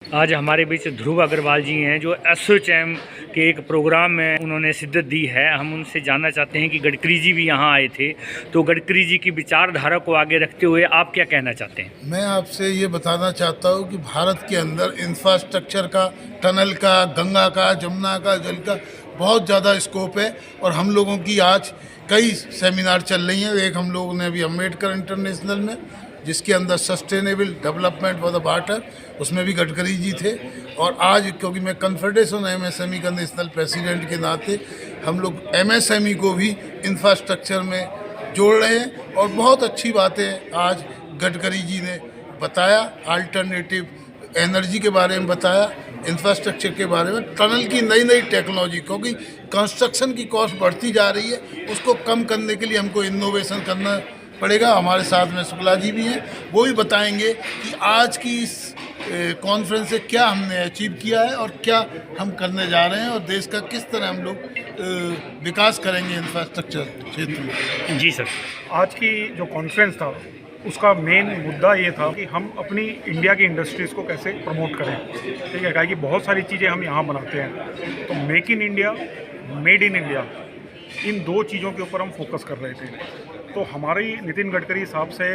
आज हमारे बीच ध्रुव अग्रवाल जी हैं जो एसोचैम के एक प्रोग्राम में उन्होंने शिद्दत दी है। हम उनसे जानना चाहते हैं कि गडकरी जी भी यहाँ आए थे, तो गडकरी जी की विचारधारा को आगे रखते हुए आप क्या कहना चाहते हैं? मैं आपसे ये बताना चाहता हूँ कि भारत के अंदर इंफ्रास्ट्रक्चर का, टनल का, गंगा का, जमुना का, जल का बहुत ज़्यादा स्कोप है। और हम लोगों की आज कई सेमिनार चल रही हैं। एक हम लोगों ने अभी अम्बेडकर इंटरनेशनल में, जिसके अंदर sustainable development for the water, उसमें भी गडकरी जी थे। और आज क्योंकि मैं कन्फेडरेशन एमएसएमई का नेशनल प्रेसिडेंट के नाते हम लोग एमएसएमई को भी इंफ्रास्ट्रक्चर में जोड़ रहे हैं। और बहुत अच्छी बातें आज गडकरी जी ने बताया, अल्टरनेटिव एनर्जी के बारे में बताया, इंफ्रास्ट्रक्चर के बारे में, टनल की नई नई टेक्नोलॉजी, क्योंकि कंस्ट्रक्शन की कॉस्ट बढ़ती जा रही है, उसको कम करने के लिए हमको इनोवेशन करना पड़ेगा। हमारे साथ में शुक्ला जी भी हैं, वो भी बताएंगे कि आज की इस कॉन्फ्रेंस से क्या हमने अचीव किया है और क्या हम करने जा रहे हैं और देश का किस तरह हम लोग विकास करेंगे इंफ्रास्ट्रक्चर क्षेत्र में। जी सर, आज की जो कॉन्फ्रेंस था उसका मेन मुद्दा ये था कि हम अपनी इंडिया की इंडस्ट्रीज़ को कैसे प्रमोट करें। ठीक है, कि बहुत सारी चीज़ें हम यहाँ बनाते हैं, तो make in India, made in India, इन दो चीज़ों के ऊपर हम फोकस कर रहे थे। तो हमारी नितिन गडकरी साहब से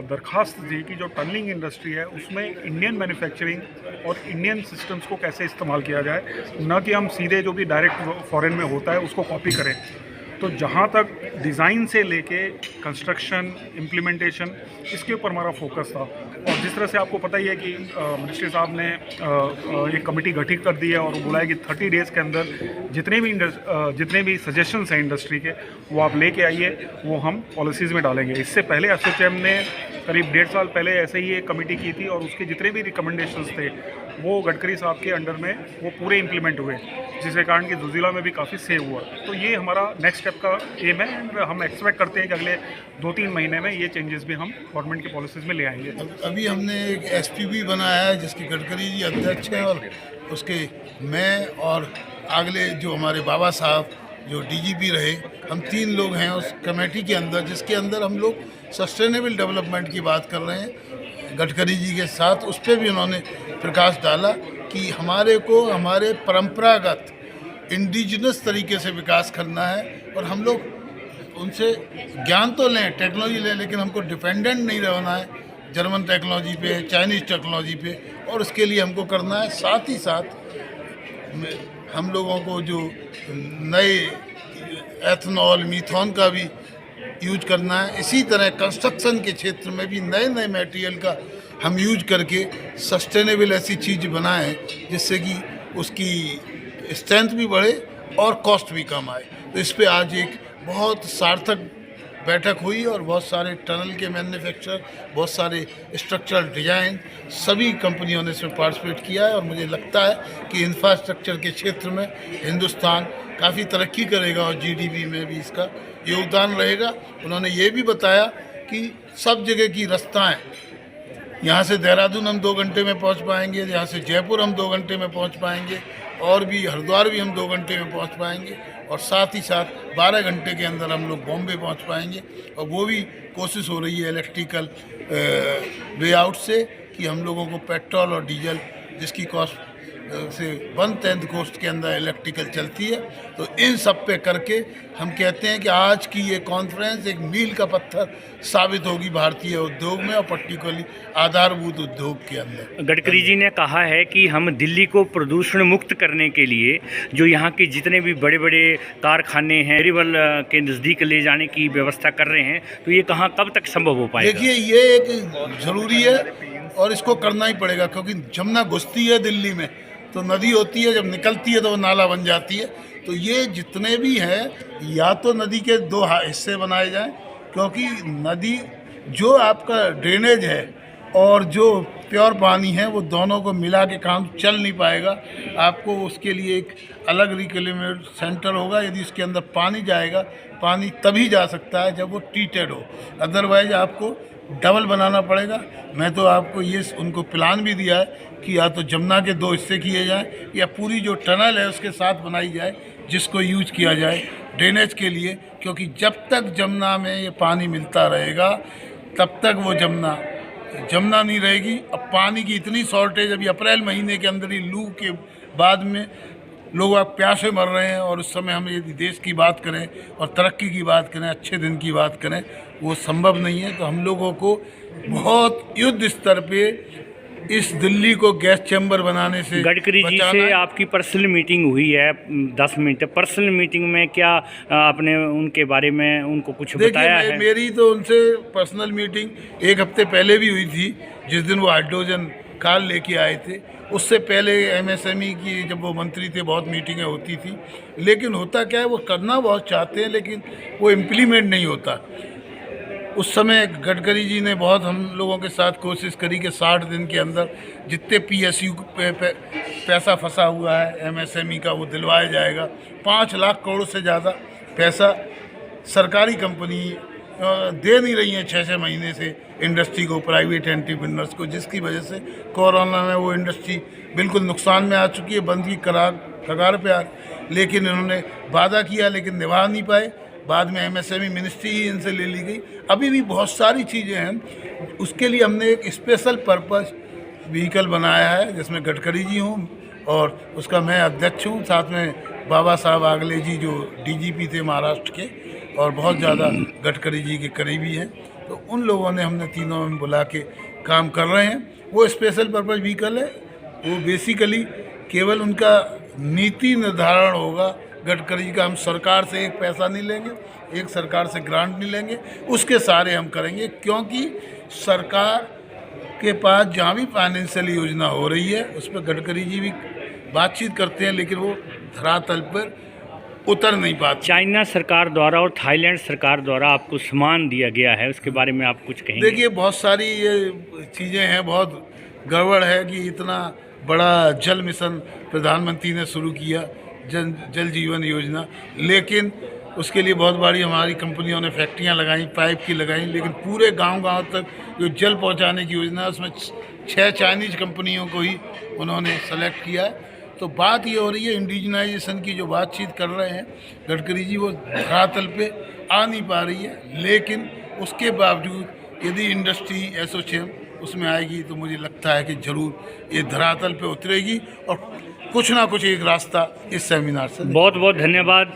दरख्वास्त थी कि जो टनलिंग इंडस्ट्री है उसमें इंडियन मैन्युफैक्चरिंग और इंडियन सिस्टम्स को कैसे इस्तेमाल किया जाए, न कि हम सीधे जो भी डायरेक्ट फॉरेन में होता है उसको कॉपी करें। तो जहाँ तक डिज़ाइन से लेके कंस्ट्रक्शन, इम्प्लीमेंटेशन, इसके ऊपर हमारा फोकस था। और जिस तरह से आपको पता ही है कि मिनिस्ट्री साहब ने एक कमेटी गठित कर दी है और बोला है कि 30 डेज़ के अंदर जितने भी सजेशंस हैं इंडस्ट्री के, वो आप लेके आइए, वो हम पॉलिसीज़ में डालेंगे। इससे पहले एसोचैम ने करीब 1.5 साल पहले ऐसे ही एक कमेटी की थी और उसके जितने भी रिकमेंडेशंस थे वो गडकरी साहब के अंडर में वो पूरे इम्प्लीमेंट हुए, जिसके कारण कि जुजिला में भी काफ़ी सेव हुआ। तो ये हमारा नेक्स्ट स्टेप का एम है एंड हम एक्सपेक्ट करते हैं कि अगले 2-3 महीने में ये चेंजेस भी हम गवर्नमेंट की पॉलिसीज़ में ले आएंगे। अभी हमने एक एसपीबी बनाया है जिसकी गडकरी जी अध्यक्ष हैं, और उसके मैं और अगले जो हमारे बाबा साहब जो डीजीपी रहे, हम 3 लोग हैं उस कमेटी के अंदर, जिसके अंदर हम लोग सस्टेनेबल डेवलपमेंट की बात कर रहे हैं गडकरी जी के साथ। उस पर भी उन्होंने प्रकाश डाला कि हमारे को हमारे परंपरागत इंडिजिनस तरीके से विकास करना है। और हम लोग उनसे ज्ञान तो लें, टेक्नोलॉजी लें, लेकिन हमको डिपेंडेंट नहीं रहना है जर्मन टेक्नोलॉजी पे, चाइनीज़ टेक्नोलॉजी पे। और उसके लिए हमको करना है, साथ ही साथ हम लोगों को जो नए एथनॉल, मीथॉन का भी यूज करना है। इसी तरह कंस्ट्रक्शन के क्षेत्र में भी नए नए मटेरियल का हम यूज करके सस्टेनेबल ऐसी चीज़ बनाएं जिससे कि उसकी स्ट्रेंथ भी बढ़े और कॉस्ट भी कम आए। तो इस पे आज एक बहुत सार्थक बैठक हुई और बहुत सारे टनल के मैन्युफैक्चरर, बहुत सारे स्ट्रक्चरल डिज़ाइन, सभी कंपनियों ने इसमें पार्टिसिपेट किया है। और मुझे लगता है कि इंफ्रास्ट्रक्चर के क्षेत्र में हिंदुस्तान काफ़ी तरक्की करेगा और जीडीपी में भी इसका योगदान रहेगा। उन्होंने ये भी बताया कि सब जगह की रास्ताएँ, यहाँ से देहरादून हम 2 घंटे में पहुँच पाएंगे, यहाँ से जयपुर हम 2 घंटे में पहुँच पाएंगे, और भी हरिद्वार भी हम 2 घंटे में पहुँच पाएंगे, और साथ ही साथ 12 घंटे के अंदर हम लोग बॉम्बे पहुँच पाएंगे। और वो भी कोशिश हो रही है इलेक्ट्रिकल वे आउट से, कि हम लोगों को पेट्रोल और डीजल जिसकी कॉस्ट से 1/10 कॉस्ट के अंदर इलेक्ट्रिकल चलती है। तो इन सब पे करके हम कहते हैं कि आज की ये कॉन्फ्रेंस एक मील का पत्थर साबित होगी भारतीय उद्योग में, और पर्टिकुलरली आधारभूत उद्योग के अंदर। गडकरी जी ने कहा है कि हम दिल्ली को प्रदूषण मुक्त करने के लिए जो यहाँ के जितने भी बड़े बड़े कारखाने हैं केरल के नज़दीक ले जाने की व्यवस्था कर रहे हैं, तो ये कहाँ कब तक संभव हो पाएगा? देखिए, ये एक ज़रूरी है और इसको करना ही पड़ेगा, क्योंकि जमुना घुसती है दिल्ली में तो नदी होती है, जब निकलती है तो वो नाला बन जाती है। तो ये जितने भी हैं, या तो नदी के 2 हिस्से बनाए जाएं, क्योंकि नदी जो आपका ड्रेनेज है और जो प्योर पानी है वो दोनों को मिला के काम चल नहीं पाएगा। आपको उसके लिए एक अलग रिक्लेमेंट सेंटर होगा। यदि उसके अंदर पानी जाएगा, पानी तभी जा सकता है जब वो ट्रीटेड हो, अदरवाइज आपको डबल बनाना पड़ेगा। मैं तो आपको ये उनको प्लान भी दिया है कि या तो जमुना के 2 हिस्से किए जाएं, या पूरी जो टनल है उसके साथ बनाई जाए, जिसको यूज किया जाए ड्रेनेज के लिए। क्योंकि जब तक जमुना में ये पानी मिलता रहेगा तब तक वो जमुना जमुना नहीं रहेगी। अब पानी की इतनी शॉर्टेज, अभी अप्रैल महीने के अंदर ही लू के बाद में लोग अब प्यासे मर रहे हैं, और उस समय हम यदि देश की बात करें और तरक्की की बात करें, अच्छे दिन की बात करें, वो संभव नहीं है। तो हम लोगों को बहुत युद्ध स्तर पे इस दिल्ली को गैस चैम्बर बनाने से गडकरी जी बचाना से है। आपकी पर्सनल मीटिंग हुई है 10 मिनट, पर्सनल मीटिंग में क्या आपने उनके बारे में उनको कुछ बताया है? मेरी तो उनसे पर्सनल मीटिंग एक हफ्ते पहले भी हुई थी, जिस दिन वो हाइड्रोजन कार लेके आए थे। उससे पहले एमएसएमई की जब वो मंत्री थे बहुत मीटिंगें होती थी, लेकिन होता क्या है, वो करना बहुत चाहते हैं लेकिन वो इम्प्लीमेंट नहीं होता। उस समय गडकरी जी ने बहुत हम लोगों के साथ कोशिश करी कि 60 दिन के अंदर जितने पीएसयू पे पैसा फंसा हुआ है एमएसएमई का, वो दिलवाया जाएगा। 5 लाख करोड़ से ज़्यादा पैसा सरकारी कंपनी दे नहीं रही हैं 6-6 महीने से इंडस्ट्री को, प्राइवेट एंटरप्रेन्योर्स को, जिसकी वजह से कोरोना में वो इंडस्ट्री बिल्कुल नुकसान में आ चुकी है, बंद की कगार पे आ। लेकिन इन्होंने वादा किया लेकिन निभा नहीं पाए। बाद में एमएसएमई मिनिस्ट्री ही इनसे ले ली गई। अभी भी बहुत सारी चीज़ें हैं, उसके लिए हमने एक स्पेशल पर्पस व्हीकल बनाया है जिसमें गडकरी जी हूँ और उसका मैं अध्यक्ष हूँ, साथ में बाबा साहब आगले जी जो डीजीपी थे महाराष्ट्र के और बहुत ज़्यादा गडकरी जी के करीबी हैं। तो उन लोगों ने हमने तीनों में बुला के काम कर रहे हैं। वो स्पेशल पर्पस व्हीकल है, वो बेसिकली केवल उनका नीति निर्धारण होगा। गडकरी का हम सरकार से एक पैसा नहीं लेंगे, एक सरकार से ग्रांट नहीं लेंगे, उसके सारे हम करेंगे, क्योंकि सरकार के पास जहाँ भी फाइनेंशियल योजना हो रही है उस पर गडकरी जी भी बातचीत करते हैं, लेकिन वो धरातल पर उतर नहीं पाते। चाइना सरकार द्वारा और थाईलैंड सरकार द्वारा आपको सम्मान दिया गया है, उसके बारे में आप कुछ कहेंगे? देखिए, बहुत सारी ये चीज़ें हैं, बहुत गड़बड़ है कि इतना बड़ा जल मिशन प्रधानमंत्री ने शुरू किया, जल जीवन योजना, लेकिन उसके लिए बहुत बड़ी हमारी कंपनियों ने फैक्ट्रियां लगाई, पाइप की लगाई, लेकिन पूरे गांव-गांव तक जो जल पहुंचाने की योजना है उसमें 6 चाइनीज कंपनियों को ही उन्होंने सेलेक्ट किया है। तो बात ये हो रही है इंडिजनाइजेशन की, जो बातचीत कर रहे हैं गडकरी जी, वो धरातल पे आ नहीं पा रही है। लेकिन उसके बावजूद यदि इंडस्ट्री एसोसिएशन उसमें आएगी तो मुझे लगता है कि ज़रूर ये धरातल पे उतरेगी और कुछ ना कुछ एक रास्ता इस सेमिनार से। बहुत बहुत धन्यवाद।